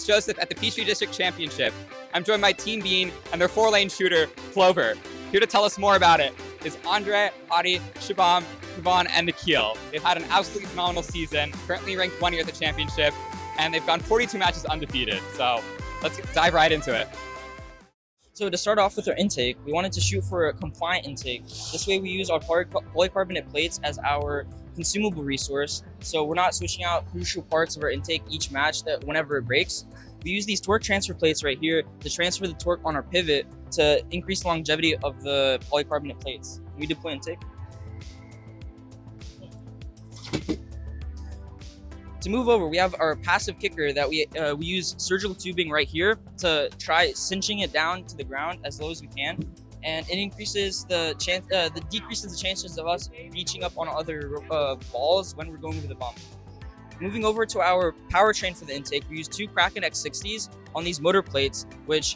it's Joseph at the Peachtree District Championship. I'm joined by Team Bean and their 4-lane shooter, Clover. Here to tell us more about it is Andre, Adi, Shabam, Yvonne, and Nikhil. They've had an absolutely phenomenal season, currently ranked 1 year at the championship, and they've gone 42 matches undefeated. So let's dive right into it. So to start off with our intake, we wanted to shoot for a compliant intake. This way we use our polycarbonate plates as our consumable resource, so we're not switching out crucial parts of our intake each match that whenever it breaks. We use these torque transfer plates right here to transfer the torque on our pivot to increase the longevity of the polycarbonate plates. We deploy intake. To move over, we have our passive kicker that we use surgical tubing right here to try cinching it down to the ground as low as we can, and it increases the chance, decreases the chances of us reaching up on other balls when we're going over the bump. Moving over to our powertrain for the intake, we use 2 Kraken X60s on these motor plates, which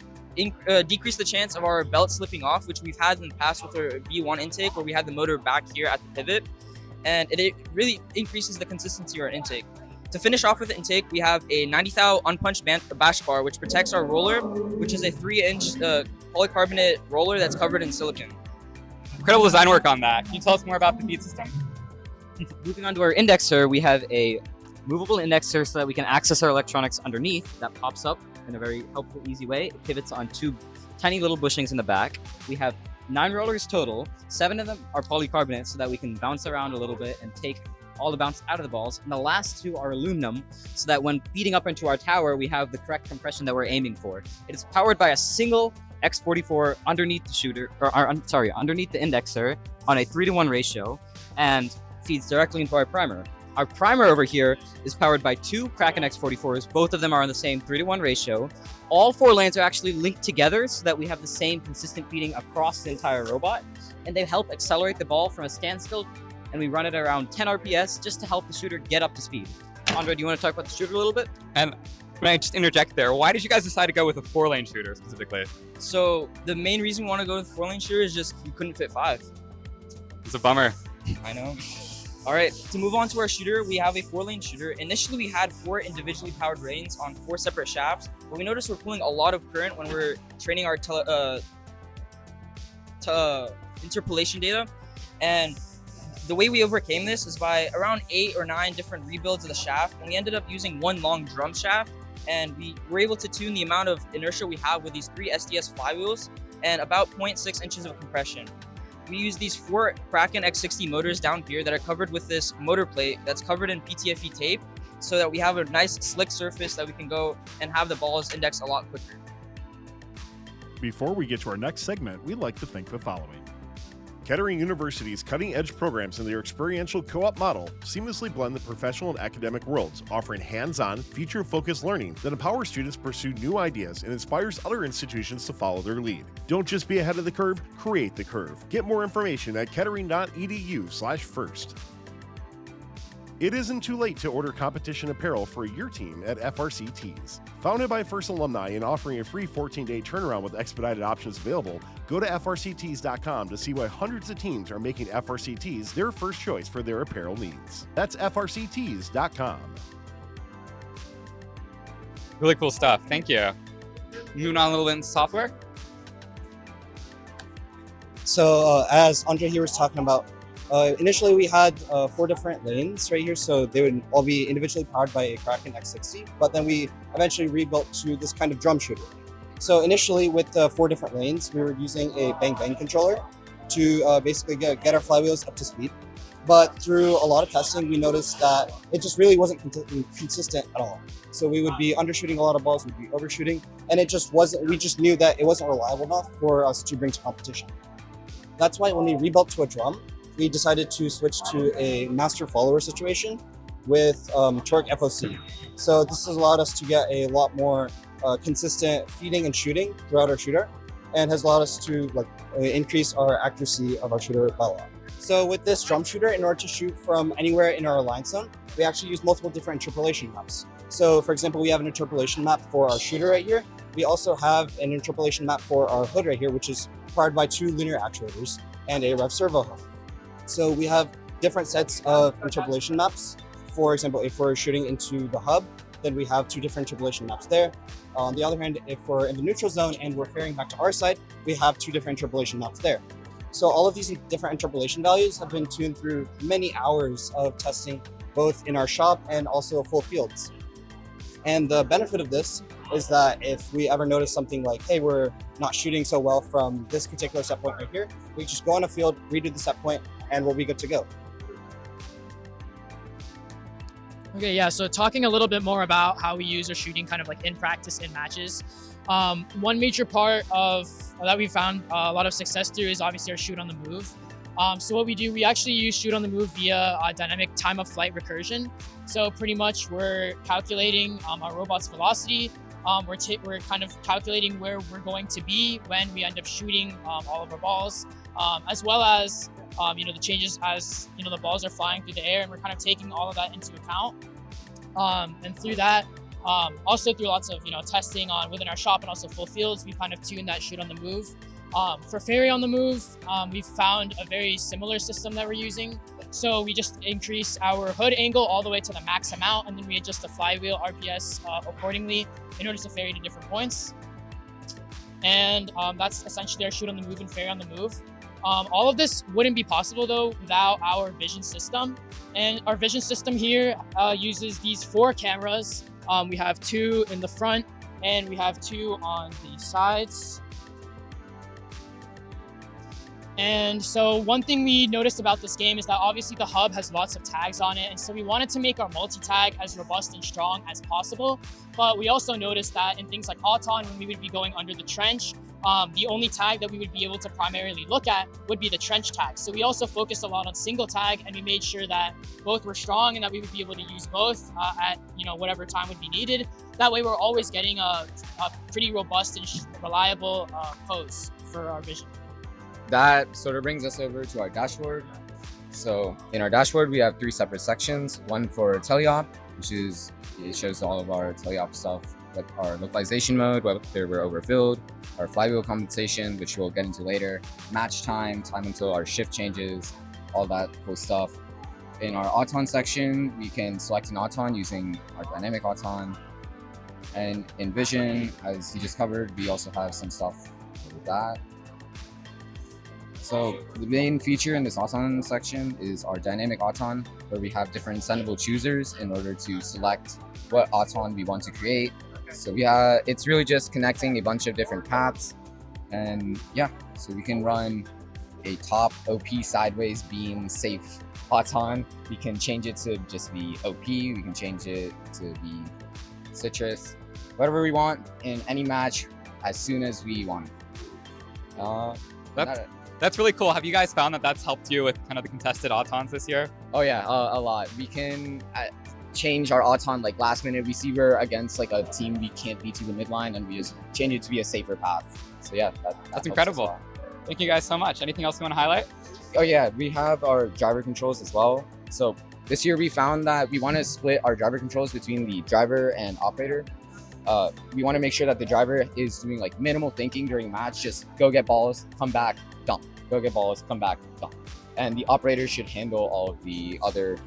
decrease the chance of our belt slipping off, which we've had in the past with our V1 intake, where we had the motor back here at the pivot, and it really increases the consistency of our intake. To finish off with the intake, we have a 90 thou unpunched bash bar, which protects our roller, which is a 3-inch polycarbonate roller that's covered in silicon. Incredible design work on that. Can you tell us more about the feed system? Moving on to our indexer, we have a movable indexer so that we can access our electronics underneath. That pops up in a very helpful, easy way. It pivots on 2 tiny little bushings in the back. We have 9 rollers total. 7 of them are polycarbonate so that we can bounce around a little bit and take all the bounce out of the balls. And the last 2 are aluminum so that when feeding up into our tower, we have the correct compression that we're aiming for. It is powered by a single X44 underneath the shooter, underneath the indexer on a 3-to-1 ratio, and feeds directly into our primer. Our primer over here is powered by 2 Kraken X44s. Both of them are on the same 3-to-1 ratio. All 4 lanes are actually linked together so that we have the same consistent feeding across the entire robot, and they help accelerate the ball from a standstill, and we run it around 10 RPS just to help the shooter get up to speed. Andre, do you want to talk about the shooter a little bit? And can I just interject there? Why did you guys decide to go with a 4-lane shooter specifically? So the main reason we want to go with 4-lane shooter is just we couldn't fit 5. It's a bummer. I know. All right, to move on to our shooter, we have a 4-lane shooter. Initially, we had 4 individually powered lanes on 4 separate shafts, but we noticed we're pulling a lot of current when we're training our interpolation data. And the way we overcame this is by around 8 or 9 different rebuilds of the shaft, and we ended up using 1 long drum shaft, and we were able to tune the amount of inertia we have with these 3 SDS flywheels and about 0.6 inches of compression. We use these 4 Kraken X60 motors down here that are covered with this motor plate that's covered in PTFE tape so that we have a nice slick surface that we can go and have the balls index a lot quicker. Before we get to our next segment, we'd like to thank the following. Kettering University's cutting-edge programs and their experiential co-op model seamlessly blend the professional and academic worlds, offering hands-on, future-focused learning that empowers students to pursue new ideas and inspires other institutions to follow their lead. Don't just be ahead of the curve, create the curve. Get more information at kettering.edu/first. It isn't too late to order competition apparel for your team at FRC Tees. Founded by First alumni and offering a free 14-day turnaround with expedited options available, go to frctees.com to see why hundreds of teams are making FRC Tees their first choice for their apparel needs. That's frctees.com. Really cool stuff. Thank you. Moving on a little bit into software. So as Andre here was talking about, initially we had 4 different lanes right here, so they would all be individually powered by a Kraken X60, but then we eventually rebuilt to this kind of drum shooter. So initially with the 4 different lanes, we were using a bang bang controller to basically get our flywheels up to speed. But through a lot of testing, we noticed that it just really wasn't consistent at all. So we would be undershooting a lot of balls, we'd be overshooting, and it just wasn't, we just knew that it wasn't reliable enough for us to bring to competition. That's why when we rebuilt to a drum, we decided to switch to a master follower situation with torque FOC. So this has allowed us to get a lot more consistent feeding and shooting throughout our shooter, and has allowed us to increase our accuracy of our shooter by a lot. So with this drum shooter, in order to shoot from anywhere in our align zone, we actually use multiple different interpolation maps. So for example, we have an interpolation map for our shooter right here. We also have an interpolation map for our hood right here, which is powered by 2 linear actuators and a rev servo hub. So we have different sets of interpolation maps. For example, if we're shooting into the hub, then we have 2 different interpolation maps there. On the other hand, if we're in the neutral zone and we're ferrying back to our side, we have 2 different interpolation maps there. So all of these different interpolation values have been tuned through many hours of testing, both in our shop and also full fields. And the benefit of this is that if we ever notice something like, hey, we're not shooting so well from this particular set point right here, we just go on a field, redo the set point, and we'll be good to go. Okay, yeah, so talking a little bit more about how we use our shooting kind of like in practice in matches. One major part of that we found a lot of success through is obviously our shoot on the move. So what we do, we actually use shoot on the move via dynamic time of flight recursion. So pretty much we're calculating our robot's velocity. We're kind of calculating where we're going to be when we end up shooting all of our balls, as well as the changes as the balls are flying through the air, and we're kind of taking all of that into account. And through that, also through lots of testing within our shop and also full fields, we kind of tune that shoot on the move. For ferry on the move, we've found a very similar system that we're using. So we just increase our hood angle all the way to the max amount, and then we adjust the flywheel RPS accordingly in order to ferry to different points. And that's essentially our shoot on the move and ferry on the move. All of this wouldn't be possible though without our vision system. And our vision system here uses these 4 cameras. We have 2 in the front and we have 2 on the sides. And so one thing we noticed about this game is that obviously the hub has lots of tags on it. And so we wanted to make our multi-tag as robust and strong as possible. But we also noticed that in things like Auton, when we would be going under the trench, the only tag that we would be able to primarily look at would be the trench tag. So we also focused a lot on single tag, and we made sure that both were strong and that we would be able to use both at whatever time would be needed. That way we're always getting a pretty robust and reliable pose for our vision. That sort of brings us over to our dashboard. So in our dashboard, we have 3 separate sections. One for teleop, it shows all of our teleop stuff, like our localization mode, whether we're overfilled, our flywheel compensation, which we'll get into later, match time until our shift changes, all that cool stuff. In our Auton section, we can select an Auton using our dynamic Auton. And in vision, as he just covered, we also have some stuff with that. So the main feature in this Auton section is our dynamic Auton, where we have different sendable choosers in order to select what Auton we want to create. So it's really just connecting a bunch of different paths, and yeah, so we can run a top OP sideways beam safe Auton. We can change it to just be OP. We can change it to be citrus, whatever we want in any match as soon as we want. That's really cool. Have you guys found that that's helped you with kind of the contested Autons this year? Oh yeah, a lot. We can change our Auton like last minute. We see we're against like a team we can't beat to the midline, and we just change it to be a safer path. So yeah, that's incredible. Thank you guys so much. Anything else you want to highlight? Oh yeah, we have our driver controls as well. So this year we found that we want to split our driver controls between the driver and operator. We want to make sure that the driver is doing like minimal thinking during match, just go get balls, come back, dump. Go get balls, come back, dump. And the operator should handle all of the other,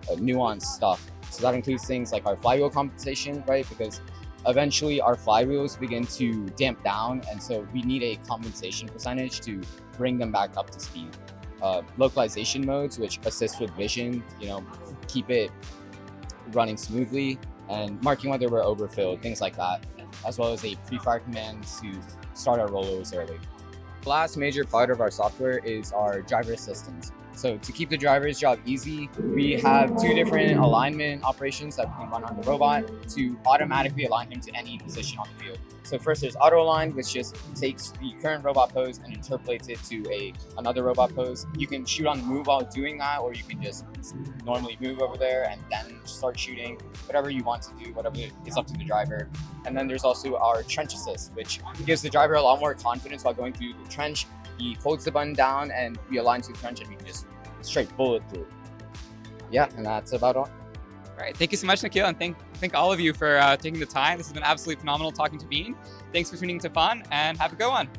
nuanced stuff. So that includes things like our flywheel compensation, right? Because eventually our flywheels begin to damp down, and so we need a compensation percentage to bring them back up to speed. Localization modes, which assist with vision, keep it running smoothly, and marking whether we're overfilled, things like that, as well as a pre-fire command to start our rollovers early. The last major part of our software is our driver assistance. So to keep the driver's job easy, we have 2 different alignment operations that we can run on the robot to automatically align him to any position on the field. So first there's auto align, which just takes the current robot pose and interpolates it to another robot pose. You can shoot on the move while doing that, or you can just normally move over there and then start shooting. Whatever you want to do, whatever is up to the driver. And then there's also our trench assist, which gives the driver a lot more confidence while going through the trench. He holds the button down and we align to the trench, and we can just straight bullet through. Yeah, and that's about all. All right, thank you so much, Nikhil, and thank all of you for taking the time. This has been absolutely phenomenal talking to Bean. Thanks for tuning to Fun, and have a good one.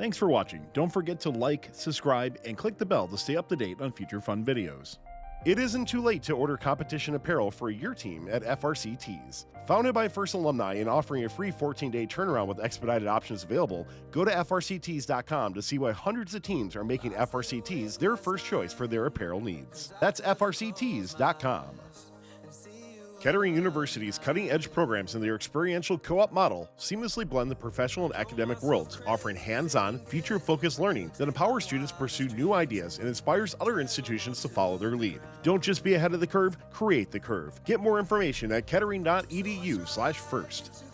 Thanks for watching. Don't forget to like, subscribe, and click the bell to stay up to date on future fun videos. It isn't too late to order competition apparel for your team at FRC Tees. Founded by FIRST alumni and offering a free 14-day turnaround with expedited options available, go to frctees.com to see why hundreds of teams are making FRC Tees their first choice for their apparel needs. That's frctees.com. Kettering University's cutting-edge programs and their experiential co-op model seamlessly blend the professional and academic worlds, offering hands-on, future-focused learning that empowers students to pursue new ideas and inspires other institutions to follow their lead. Don't just be ahead of the curve, create the curve. Get more information at kettering.edu/first.